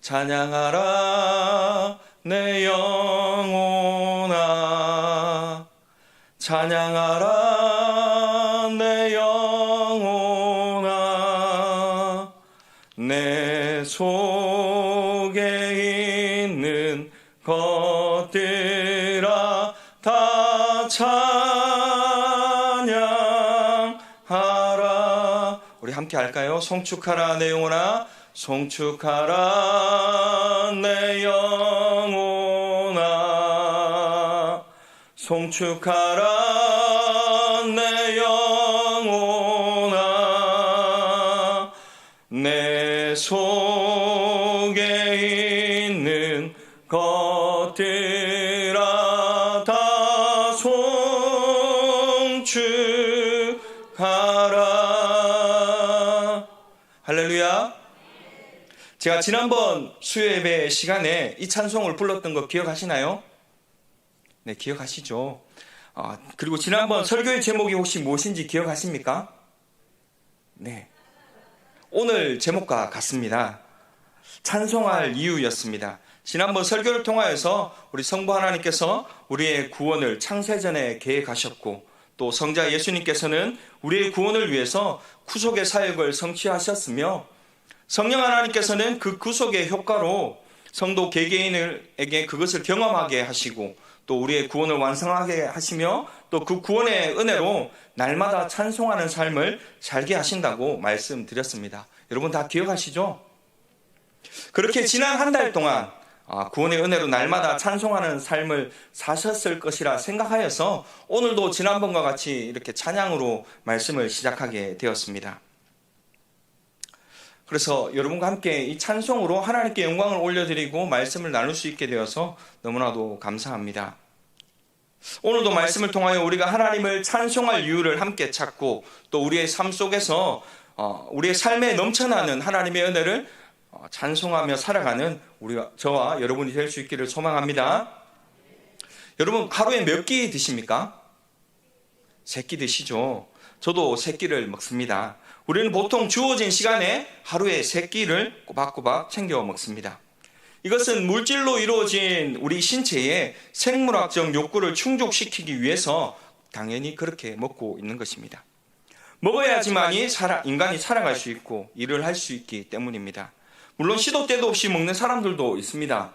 찬양하라 내 영혼아, 찬양하라 내 영혼아, 내 속에 있는 것들아 다 찬양하라. 우리 함께 할까요? 송축하라 내 영혼아, 송축하라 내 영혼아, 송축하라 내 영혼아, 내 속에 있는 것들아 다 송축하라. 할렐루야. 제가 지난번 수요예배 시간에 이 찬송을 불렀던 거 기억하시나요? 네, 기억하시죠? 그리고 지난번 설교의 제목이 혹시 무엇인지 기억하십니까? 네, 오늘 제목과 같습니다. 찬송할 이유였습니다. 지난번 설교를 통하여서 우리 성부 하나님께서 우리의 구원을 창세전에 계획하셨고, 또 성자 예수님께서는 우리의 구원을 위해서 구속의 사역을 성취하셨으며, 성령 하나님께서는 그 구속의 효과로 성도 개개인에게 그것을 경험하게 하시고, 또 우리의 구원을 완성하게 하시며, 또 그 구원의 은혜로 날마다 찬송하는 삶을 살게 하신다고 말씀드렸습니다. 여러분 다 기억하시죠? 그렇게 지난 한 달 동안 구원의 은혜로 날마다 찬송하는 삶을 사셨을 것이라 생각하여서 오늘도 지난번과 같이 이렇게 찬양으로 말씀을 시작하게 되었습니다. 그래서 여러분과 함께 이 찬송으로 하나님께 영광을 올려드리고 말씀을 나눌 수 있게 되어서 너무나도 감사합니다. 오늘도 말씀을 통하여 우리가 하나님을 찬송할 이유를 함께 찾고, 또 우리의 삶 속에서 우리의 삶에 넘쳐나는 하나님의 은혜를 찬송하며 살아가는 저와 여러분이 될 수 있기를 소망합니다. 여러분 하루에 몇 끼 드십니까? 3끼 드시죠? 저도 3끼를 먹습니다. 우리는 보통 주어진 시간에 하루에 3끼를 꼬박꼬박 챙겨 먹습니다. 이것은 물질로 이루어진 우리 신체의 생물학적 욕구를 충족시키기 위해서 당연히 그렇게 먹고 있는 것입니다. 먹어야지만이 인간이 살아갈 수 있고 일을 할 수 있기 때문입니다. 물론 시도 때도 없이 먹는 사람들도 있습니다.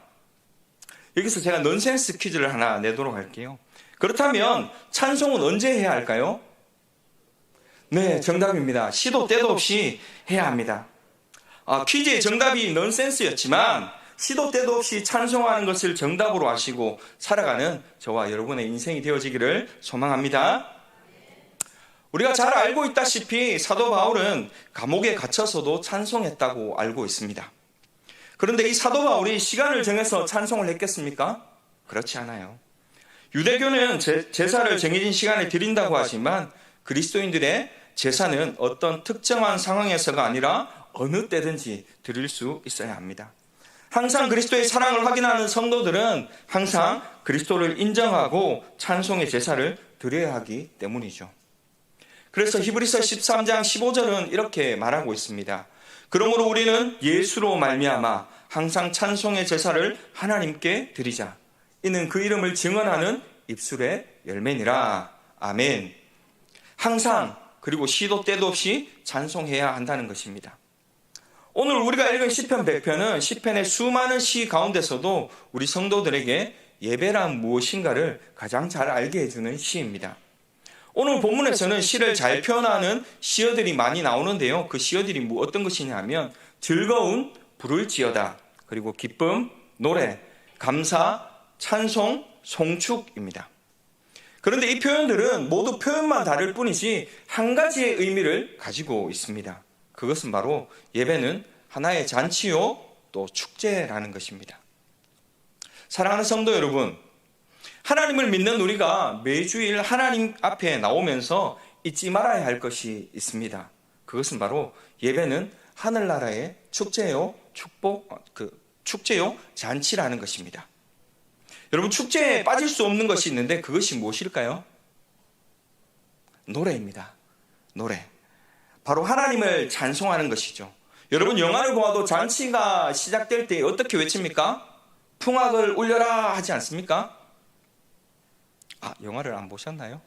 여기서 제가 넌센스 퀴즈를 하나 내도록 할게요. 그렇다면 찬송은 언제 해야 할까요? 네, 정답입니다. 시도 때도 없이 해야 합니다. 퀴즈의 정답이 넌센스였지만 시도 때도 없이 찬송하는 것을 정답으로 하시고 살아가는 저와 여러분의 인생이 되어지기를 소망합니다. 우리가 잘 알고 있다시피 사도 바울은 감옥에 갇혀서도 찬송했다고 알고 있습니다. 그런데 이 사도 바울이 시간을 정해서 찬송을 했겠습니까? 그렇지 않아요. 유대교는 제사를 정해진 시간에 드린다고 하지만 그리스도인들의 제사는 어떤 특정한 상황에서가 아니라 어느 때든지 드릴 수 있어야 합니다. 항상 그리스도의 사랑을 확인하는 성도들은 항상 그리스도를 인정하고 찬송의 제사를 드려야 하기 때문이죠. 그래서 히브리서 13장 15절은 이렇게 말하고 있습니다. 그러므로 우리는 예수로 말미암아 항상 찬송의 제사를 하나님께 드리자. 이는 그 이름을 증언하는 입술의 열매니라. 아멘. 항상 그리고 시도 때도 없이 찬송해야 한다는 것입니다. 오늘 우리가 읽은 시편 100편은 시편의 수많은 시 가운데서도 우리 성도들에게 예배란 무엇인가를 가장 잘 알게 해주는 시입니다. 오늘 본문에서는 시를 잘 표현하는 시어들이 많이 나오는데요. 그 시어들이 어떤 것이냐 하면 즐거운, 부를지어다, 그리고 기쁨, 노래, 감사, 찬송, 송축입니다. 그런데 이 표현들은 모두 표현만 다를 뿐이지 한 가지의 의미를 가지고 있습니다. 그것은 바로 예배는 하나의 잔치요 또 축제라는 것입니다. 사랑하는 성도 여러분, 하나님을 믿는 우리가 매주일 하나님 앞에 나오면서 잊지 말아야 할 것이 있습니다. 그것은 바로 예배는 하늘나라의 축제요 축제요 잔치라는 것입니다. 여러분, 축제에 빠질 수 없는 것이 있는데 그것이 무엇일까요? 노래입니다. 노래. 바로 하나님을 찬송하는 것이죠. 여러분 영화를 보아도 잔치가 시작될 때 어떻게 외칩니까? 풍악을 울려라 하지 않습니까? 영화를 안 보셨나요?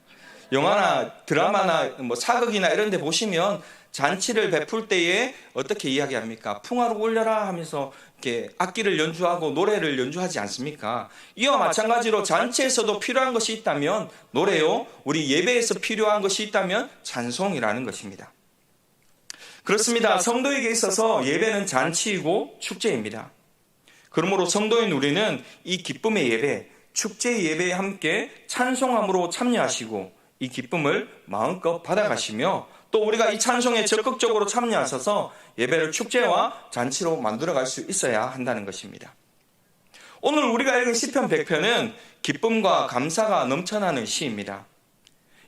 영화나 드라마나 뭐 사극이나 이런 데 보시면 잔치를 베풀 때에 어떻게 이야기합니까? 풍화를 올려라 하면서 이렇게 악기를 연주하고 노래를 연주하지 않습니까? 이와 마찬가지로 잔치에서도 필요한 것이 있다면 노래요, 우리 예배에서 필요한 것이 있다면 찬송이라는 것입니다. 그렇습니다. 성도에게 있어서 예배는 잔치이고 축제입니다. 그러므로 성도인 우리는 이 기쁨의 예배, 축제의 예배에 함께 찬송함으로 참여하시고 이 기쁨을 마음껏 받아가시며 또 우리가 이 찬송에 적극적으로 참여하셔서 예배를 축제와 잔치로 만들어갈 수 있어야 한다는 것입니다. 오늘 우리가 읽은 시편 100편은 기쁨과 감사가 넘쳐나는 시입니다.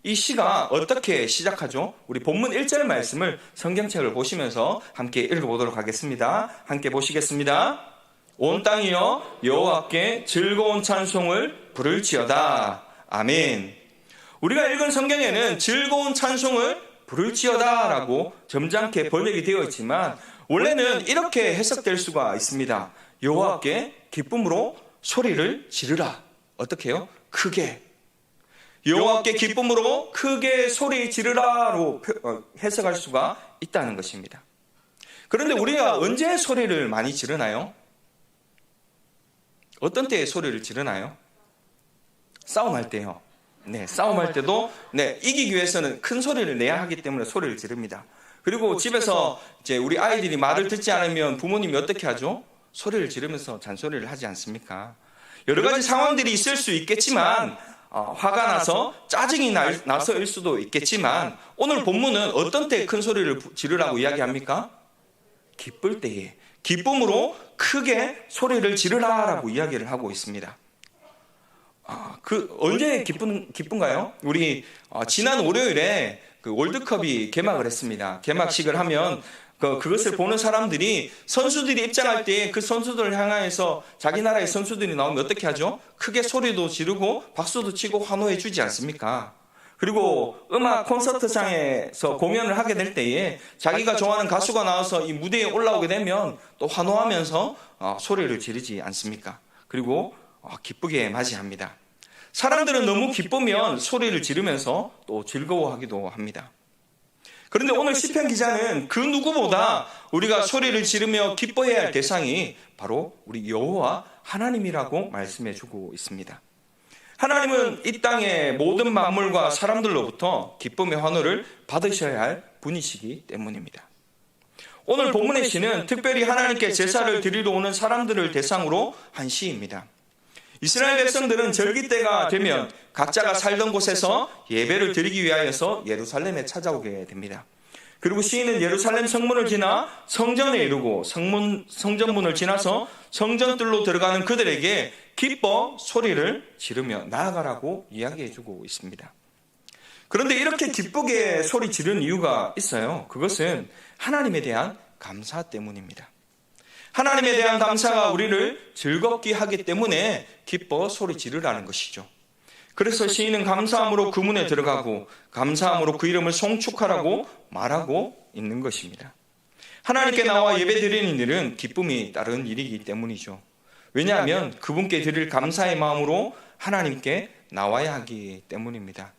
이 시가 어떻게 시작하죠? 우리 본문 1절 말씀을 성경책을 보시면서 함께 읽어보도록 하겠습니다. 함께 보시겠습니다. 온 땅이여 여호와께 즐거운 찬송을 부를지어다. 아멘. 우리가 읽은 성경에는 즐거운 찬송을 부를지어다 라고 점잖게 번역이 되어 있지만 원래는 이렇게 해석될 수가 있습니다. 여호와께 기쁨으로 소리를 지르라. 어떻게 해요? 크게. 여호와께 기쁨으로 크게 소리 지르라로 해석할 수가 있다는 것입니다. 그런데 우리가 언제 소리를 많이 지르나요? 어떤 때에 소리를 지르나요? 싸움할 때요. 네, 싸움할 때도 이기기 위해서는 큰 소리를 내야 하기 때문에 소리를 지릅니다. 그리고 집에서 이제 우리 아이들이 말을 듣지 않으면 부모님이 어떻게 하죠? 소리를 지르면서 잔소리를 하지 않습니까? 여러 가지 상황들이 있을 수 있겠지만 화가 나서 짜증이 나서일 수도 있겠지만 오늘 본문은 어떤 때 큰 소리를 지르라고 이야기합니까? 기쁠 때에 기쁨으로 크게 소리를 지르라라고 이야기를 하고 있습니다. 언제 기쁜가요? 우리 지난 월요일에 그 월드컵이 개막을 했습니다. 개막식을 하면 그것을 보는 사람들이 선수들이 입장할 때 그 선수들을 향해서 자기 나라의 선수들이 나오면 어떻게 하죠? 크게 소리도 지르고 박수도 치고 환호해 주지 않습니까? 그리고 음악 콘서트장에서 공연을 하게 될 때에 자기가 좋아하는 가수가 나와서 이 무대에 올라오게 되면 또 환호하면서 소리를 지르지 않습니까? 그리고 기쁘게 맞이합니다. 사람들은 너무 기쁘면 소리를 지르면서 또 즐거워하기도 합니다. 그런데 오늘 시편 기자는 그 누구보다 우리가 소리를 지르며 기뻐해야 할 대상이 바로 우리 여호와 하나님이라고 말씀해 주고 있습니다. 하나님은 이 땅의 모든 만물과 사람들로부터 기쁨의 환호를 받으셔야 할 분이시기 때문입니다. 오늘 본문의 시는 특별히 하나님께 제사를 드리러 오는 사람들을 대상으로 한 시입니다. 이스라엘 백성들은 절기 때가 되면 각자가 살던 곳에서 예배를 드리기 위하여서 예루살렘에 찾아오게 됩니다. 그리고 시인은 예루살렘 성문을 지나 성전에 이르고 성전문을 지나서 성전뜰로 들어가는 그들에게 기뻐 소리를 지르며 나아가라고 이야기해주고 있습니다. 그런데 이렇게 기쁘게 소리 지른 이유가 있어요. 그것은 하나님에 대한 감사 때문입니다. 하나님에 대한 감사가 우리를 즐겁게 하기 때문에 기뻐 소리 지르라는 것이죠. 그래서 시인은 감사함으로 그 문에 들어가고 감사함으로 그 이름을 송축하라고 말하고 있는 것입니다. 하나님께 나와 예배 드리는 일은 기쁨이 따른 일이기 때문이죠. 왜냐하면 그분께 드릴 감사의 마음으로 하나님께 나와야 하기 때문입니다.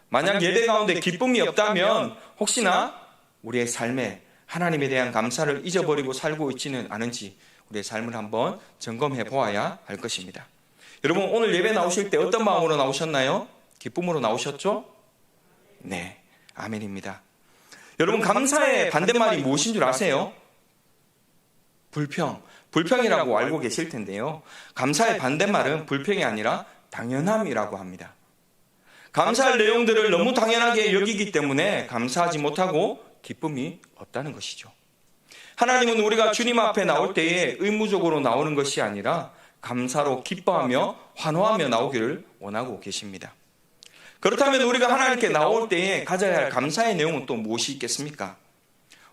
만약 예배 가운데 기쁨이 없다면 혹시나 우리의 삶에 하나님에 대한 감사를 잊어버리고 살고 있지는 않은지 우리의 삶을 한번 점검해 보아야 할 것입니다. 여러분 오늘 예배 나오실 때 어떤 마음으로 나오셨나요? 기쁨으로 나오셨죠? 네, 아멘입니다. 여러분 감사의 반대말이 무엇인 줄 아세요? 불평이라고 알고 계실 텐데요. 감사의 반대말은 불평이 아니라 당연함이라고 합니다. 감사할 내용들을 너무 당연하게 여기기 때문에 감사하지 못하고 기쁨이 없다는 것이죠. 하나님은 우리가 주님 앞에 나올 때에 의무적으로 나오는 것이 아니라 감사로 기뻐하며 환호하며 나오기를 원하고 계십니다. 그렇다면 우리가 하나님께 나올 때에 가져야 할 감사의 내용은 또 무엇이 있겠습니까?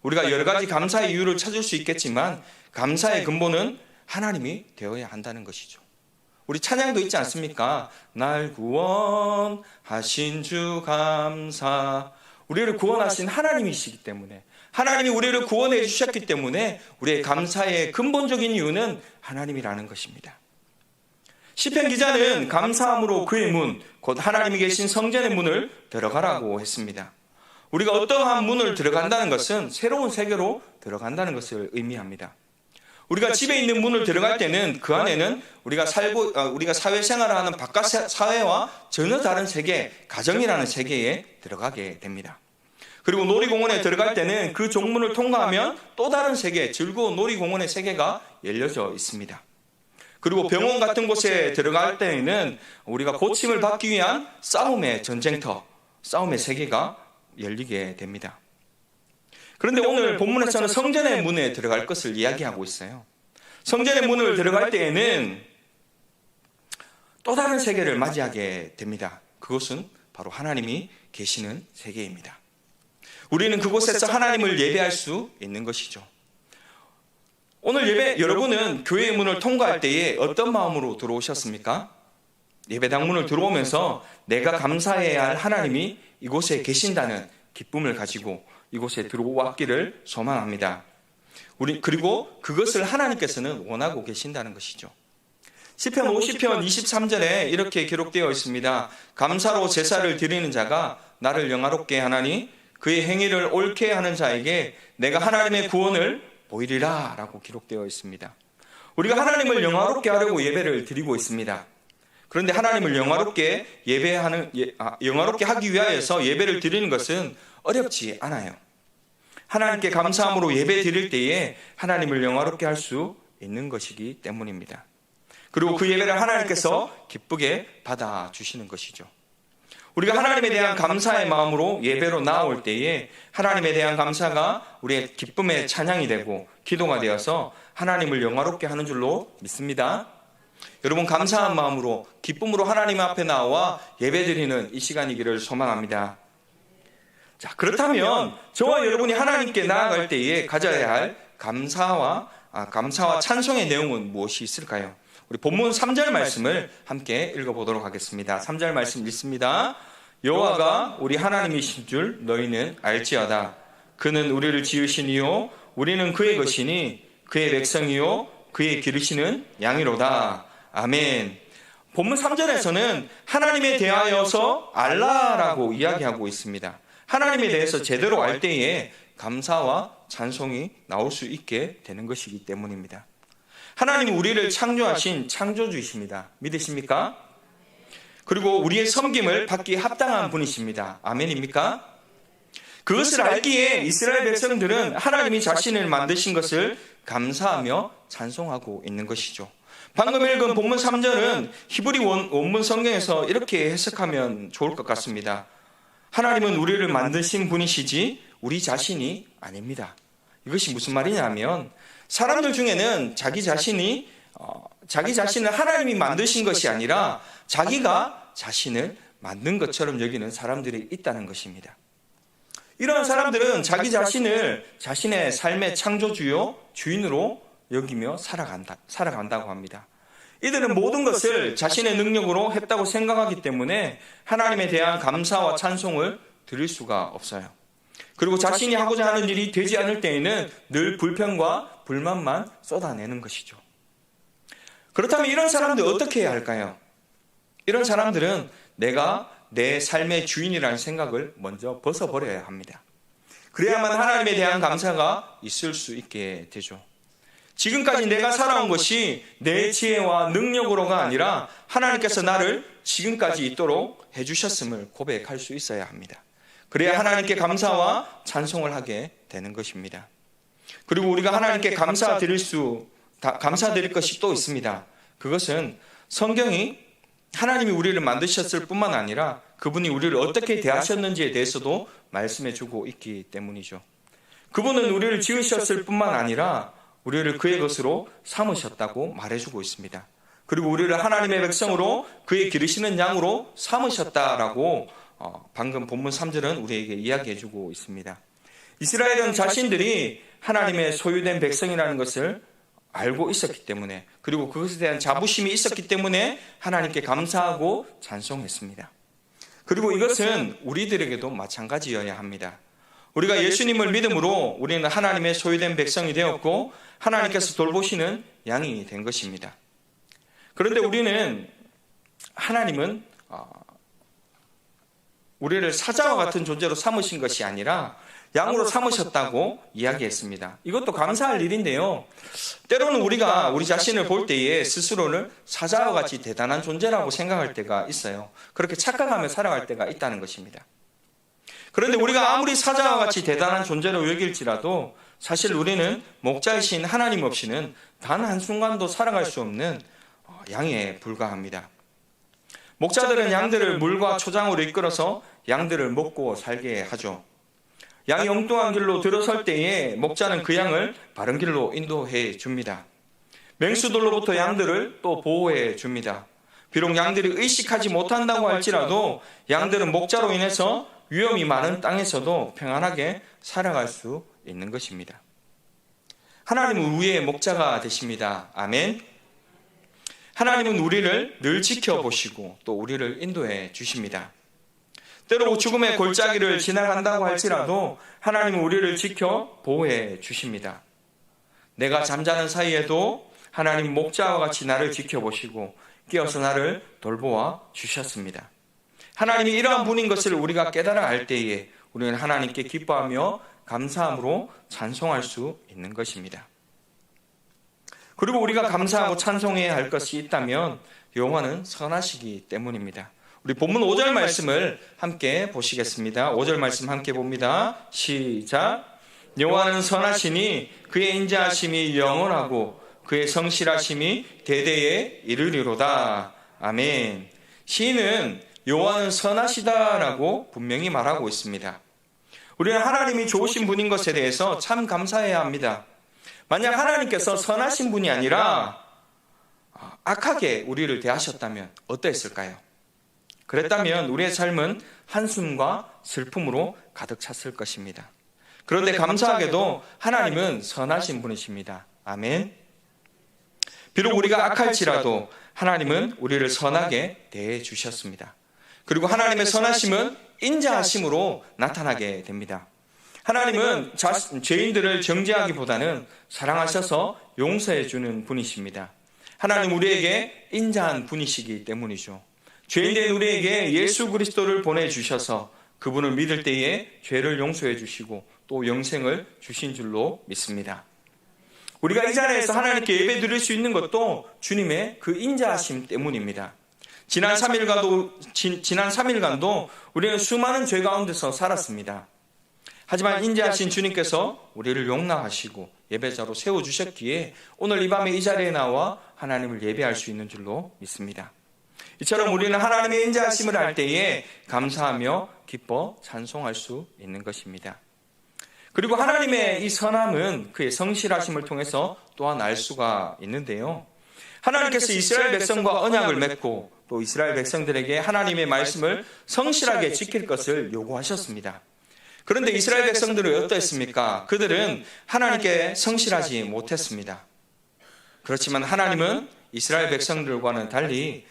우리가 여러 가지 감사의 이유를 찾을 수 있겠지만 감사의 근본은 하나님이 되어야 한다는 것이죠. 우리 찬양도 있지 않습니까? 날 구원하신 주 감사. 우리를 구원하신 하나님이시기 때문에 하나님이 우리를 구원해 주셨기 때문에 우리의 감사의 근본적인 이유는 하나님이라는 것입니다. 시편 기자는 감사함으로 그의 문, 곧 하나님이 계신 성전의 문을 들어가라고 했습니다. 우리가 어떠한 문을 들어간다는 것은 새로운 세계로 들어간다는 것을 의미합니다. 우리가 집에 있는 문을 들어갈 때는 그 안에는 우리가 사회생활을 하는 바깥 사회와 전혀 다른 세계, 가정이라는 세계에 들어가게 됩니다. 그리고 놀이공원에 들어갈 때는 그 종문을 통과하면 또 다른 세계, 즐거운 놀이공원의 세계가 열려져 있습니다. 그리고 병원 같은 곳에 들어갈 때에는 우리가 고침을 받기 위한 싸움의 전쟁터, 싸움의 세계가 열리게 됩니다. 그런데 오늘 본문에서는 성전의 문에 들어갈 것을 이야기하고 있어요. 성전의 문을 들어갈 때에는 또 다른 세계를 맞이하게 됩니다. 그것은 바로 하나님이 계시는 세계입니다. 우리는 그곳에서 하나님을 예배할 수 있는 것이죠. 오늘 예배, 여러분은 교회의 문을 통과할 때에 어떤 마음으로 들어오셨습니까? 예배당 문을 들어오면서 내가 감사해야 할 하나님이 이곳에 계신다는 기쁨을 가지고 이곳에 들어왔기를 소망합니다. 그리고 그것을 하나님께서는 원하고 계신다는 것이죠. 시편 50편 23절에 이렇게 기록되어 있습니다. 감사로 제사를 드리는 자가 나를 영화롭게 하나니 그의 행위를 옳게 하는 자에게 내가 하나님의 구원을 보이리라 라고 기록되어 있습니다. 우리가 하나님을 영화롭게 하려고 예배를 드리고 있습니다. 그런데 하나님을 영화롭게 영화롭게 하기 위하여서 예배를 드리는 것은 어렵지 않아요. 하나님께 감사함으로 예배 드릴 때에 하나님을 영화롭게 할 수 있는 것이기 때문입니다. 그리고 그 예배를 하나님께서 기쁘게 받아주시는 것이죠. 우리가 하나님에 대한 감사의 마음으로 예배로 나올 때에 하나님에 대한 감사가 우리의 기쁨의 찬양이 되고 기도가 되어서 하나님을 영화롭게 하는 줄로 믿습니다. 여러분, 감사한 마음으로 기쁨으로 하나님 앞에 나와 예배드리는 이 시간이기를 소망합니다. 자, 그렇다면 저와 여러분이 하나님께 나아갈 때에 가져야 할 감사와 찬송의 내용은 무엇이 있을까요? 우리 본문 3절 말씀을 함께 읽어보도록 하겠습니다. 3절 말씀 읽습니다. 여호와가 우리 하나님이신 줄 너희는 알지어다. 그는 우리를 지으신 이요 우리는 그의 것이니 그의 백성이요 그의 기르시는 양이로다. 아멘. 본문 3절에서는 하나님에 대하여서 알라라고 이야기하고 있습니다. 하나님에 대해서 제대로 알 때에 감사와 찬송이 나올 수 있게 되는 것이기 때문입니다. 하나님이 우리를 창조하신 창조주이십니다. 믿으십니까? 그리고 우리의 섬김을 받기 합당한 분이십니다. 아멘입니까? 그것을 알기에 이스라엘 백성들은 하나님이 자신을 만드신 것을 감사하며 찬송하고 있는 것이죠. 방금 읽은 본문 3절은 히브리 원문 성경에서 이렇게 해석하면 좋을 것 같습니다. 하나님은 우리를 만드신 분이시지 우리 자신이 아닙니다. 이것이 무슨 말이냐면 사람들 중에는 자기 자신을 하나님이 만드신 것이 아니라 자기가 자신을 만든 것처럼 여기는 사람들이 있다는 것입니다. 이런 사람들은 자기 자신을 자신의 삶의 창조주요 주인으로 여기며 살아간다고 합니다. 이들은 모든 것을 자신의 능력으로 했다고 생각하기 때문에 하나님에 대한 감사와 찬송을 드릴 수가 없어요. 그리고 자신이 하고자 하는 일이 되지 않을 때에는 늘 불평과 불만만 쏟아내는 것이죠. 그렇다면 이런 사람들 어떻게 해야 할까요? 이런 사람들은 내가 내 삶의 주인이라는 생각을 먼저 벗어버려야 합니다. 그래야만 하나님에 대한 감사가 있을 수 있게 되죠. 지금까지 내가 살아온 것이 내 지혜와 능력으로가 아니라 하나님께서 나를 지금까지 있도록 해주셨음을 고백할 수 있어야 합니다. 그래야 하나님께 감사와 찬송을 하게 되는 것입니다. 그리고 우리가 하나님께 감사드릴 것이 또 있습니다. 그것은 성경이 하나님이 우리를 만드셨을 뿐만 아니라 그분이 우리를 어떻게 대하셨는지에 대해서도 말씀해주고 있기 때문이죠. 그분은 우리를 지으셨을 뿐만 아니라 우리를 그의 것으로 삼으셨다고 말해주고 있습니다. 그리고 우리를 하나님의 백성으로 그의 기르시는 양으로 삼으셨다라고 방금 본문 3절은 우리에게 이야기해주고 있습니다. 이스라엘은 자신들이 하나님의 소유된 백성이라는 것을 알고 있었기 때문에, 그리고 그것에 대한 자부심이 있었기 때문에 하나님께 감사하고 찬송했습니다. 그리고 이것은 우리들에게도 마찬가지여야 합니다. 우리가 예수님을 믿음으로 우리는 하나님의 소유된 백성이 되었고 하나님께서 돌보시는 양이 된 것입니다. 그런데 하나님은 우리를 사자와 같은 존재로 삼으신 것이 아니라 양으로 삼으셨다고 이야기했습니다. 이것도 감사할 일인데요. 때로는 우리가 우리 자신을 볼 때에 스스로를 사자와 같이 대단한 존재라고 생각할 때가 있어요. 그렇게 착각하며 살아갈 때가 있다는 것입니다. 그런데 우리가 아무리 사자와 같이 대단한 존재로 여길지라도 사실 우리는 목자이신 하나님 없이는 단 한순간도 살아갈 수 없는 양에 불과합니다. 목자들은 양들을 물과 초장으로 이끌어서 양들을 먹고 살게 하죠. 양이 엉뚱한 길로 들어설 때에 목자는 그 양을 바른 길로 인도해 줍니다. 맹수들로부터 양들을 또 보호해 줍니다. 비록 양들이 의식하지 못한다고 할지라도 양들은 목자로 인해서 위험이 많은 땅에서도 평안하게 살아갈 수 있는 것입니다. 하나님은 우리의 목자가 되십니다. 아멘. 하나님은 우리를 늘 지켜보시고 또 우리를 인도해 주십니다. 때로 죽음의 골짜기를 지나간다고 할지라도 하나님은 우리를 지켜 보호해 주십니다. 내가 잠자는 사이에도 하나님 목자와 같이 나를 지켜보시고 깨어서 나를 돌보아 주셨습니다. 하나님이 이러한 분인 것을 우리가 깨달아 알 때에 우리는 하나님께 기뻐하며 감사함으로 찬송할 수 있는 것입니다. 그리고 우리가 감사하고 찬송해야 할 것이 있다면 여호와는 선하시기 때문입니다. 우리 본문 5절 말씀을 함께 보시겠습니다. 5절 말씀 함께 봅니다. 시작. 여호와는 선하시니 그의 인자하심이 영원하고 그의 성실하심이 대대에 이르리로다. 아멘. 시인은 여호와는 선하시다라고 분명히 말하고 있습니다. 우리는 하나님이 좋으신 분인 것에 대해서 참 감사해야 합니다. 만약 하나님께서 선하신 분이 아니라 악하게 우리를 대하셨다면 어떠했을까요? 그랬다면 우리의 삶은 한숨과 슬픔으로 가득 찼을 것입니다. 그런데 감사하게도 하나님은 선하신 분이십니다. 아멘. 비록 우리가 악할지라도 하나님은 우리를 선하게 대해 주셨습니다. 그리고 하나님의 선하심은 인자하심으로 나타나게 됩니다. 하나님은 죄인들을 정죄하기보다는 사랑하셔서 용서해 주는 분이십니다. 하나님 우리에게 인자한 분이시기 때문이죠. 죄인된 우리에게 예수 그리스도를 보내주셔서 그분을 믿을 때에 죄를 용서해 주시고 또 영생을 주신 줄로 믿습니다. 우리가 이 자리에서 하나님께 예배 드릴 수 있는 것도 주님의 그 인자하심 때문입니다. 지난 3일간도 우리는 수많은 죄 가운데서 살았습니다. 하지만 인자하신 주님께서 우리를 용납하시고 예배자로 세워주셨기에 오늘 이 밤에 이 자리에 나와 하나님을 예배할 수 있는 줄로 믿습니다. 이처럼 우리는 하나님의 인자하심을 알 때에 감사하며 기뻐 찬송할 수 있는 것입니다. 그리고 하나님의 이 선함은 그의 성실하심을 통해서 또한 알 수가 있는데요. 하나님께서 이스라엘 백성과 언약을 맺고 또 이스라엘 백성들에게 하나님의 말씀을 성실하게 지킬 것을 요구하셨습니다. 그런데 이스라엘 백성들은 어떠했습니까? 그들은 하나님께 성실하지 못했습니다. 그렇지만 하나님은 이스라엘 백성들과는 달리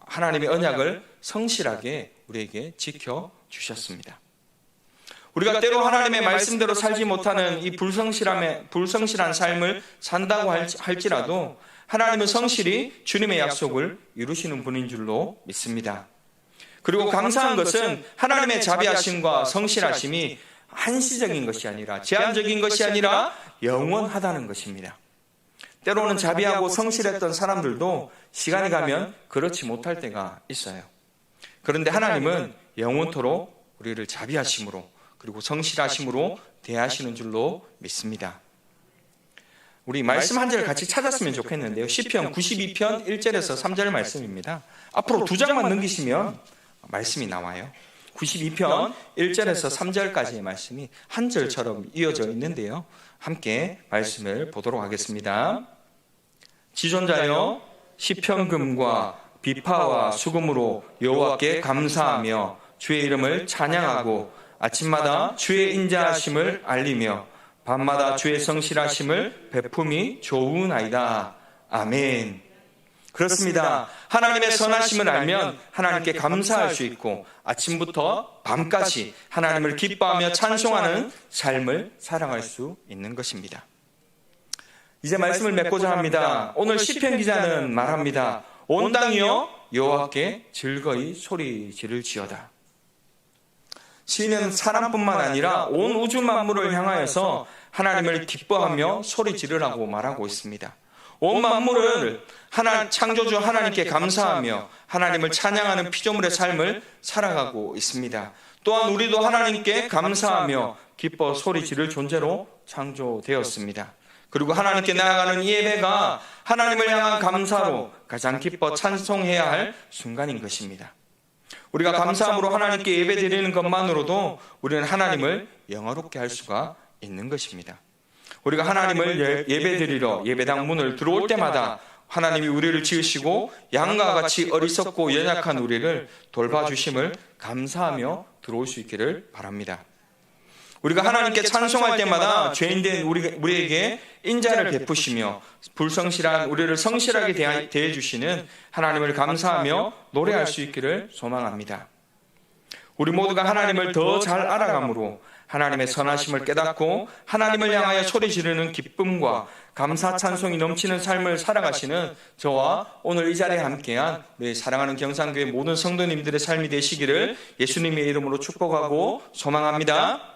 하나님의 언약을 성실하게 우리에게 지켜주셨습니다. 우리가 때로 하나님의 말씀대로 살지 못하는 이 불성실한 삶을 산다고 할지라도 하나님은 성실히 주님의 약속을 이루시는 분인 줄로 믿습니다. 그리고 감사한 것은 하나님의 자비하심과 성실하심이 한시적인 것이 아니라 제한적인 것이 아니라 영원하다는 것입니다. 때로는 자비하고 성실했던 사람들도 시간이 가면 그렇지 못할 때가 있어요. 그런데 하나님은 영원토록 우리를 자비하심으로 그리고 성실하심으로 대하시는 줄로 믿습니다. 우리 말씀 한 절 같이 찾았으면 좋겠는데요. 시편 92편 1절에서 3절 말씀입니다. 앞으로 2장만 넘기시면 말씀이 나와요. 92편 1절에서 3절까지의 말씀이 한 절처럼 이어져 있는데요. 함께 말씀을 보도록 하겠습니다. 지존자여 시편금과 비파와 수금으로 여호와께 감사하며 주의 이름을 찬양하고 아침마다 주의 인자하심을 알리며 밤마다 주의 성실하심을 베품이 좋으나이다. 아멘. 그렇습니다. 하나님의 선하심을 알면 하나님께 감사할 수 있고 아침부터 밤까지 하나님을 기뻐하며 찬송하는 삶을 살아갈 수 있는 것입니다. 이제 말씀을 맺고자 합니다. 오늘 시편 기자는 말합니다. 온 땅이여 여호와께 즐거이 소리 지를지어다. 시인은 사람뿐만 아니라 온 우주 만물을 향하여서 하나님을 기뻐하며 소리 지르라고 말하고 있습니다. 온 만물을 창조주 하나님께 감사하며 하나님을 찬양하는 피조물의 삶을 살아가고 있습니다. 또한 우리도 하나님께 감사하며 기뻐 소리 지를 존재로 창조되었습니다. 그리고 하나님께 나아가는 이 예배가 하나님을 향한 감사로 가장 기뻐 찬송해야 할 순간인 것입니다. 우리가 감사함으로 하나님께 예배드리는 것만으로도 우리는 하나님을 영화롭게 할 수가 있는 것입니다. 우리가 하나님을 예배드리러 예배당 문을 들어올 때마다 하나님이 우리를 지으시고 양과 같이 어리석고 연약한 우리를 돌봐주심을 감사하며 들어올 수 있기를 바랍니다. 우리가 하나님께 찬송할 때마다 죄인된 우리에게 인자를 베푸시며 불성실한 우리를 성실하게 대해주시는 하나님을 감사하며 노래할 수 있기를 소망합니다. 우리 모두가 하나님을 더 잘 알아감으로 하나님의 선하심을 깨닫고 하나님을 향하여 소리 지르는 기쁨과 감사 찬송이 넘치는 삶을 살아가시는 저와 오늘 이 자리에 함께한 우리 사랑하는 경산교회 모든 성도님들의 삶이 되시기를 예수님의 이름으로 축복하고 소망합니다.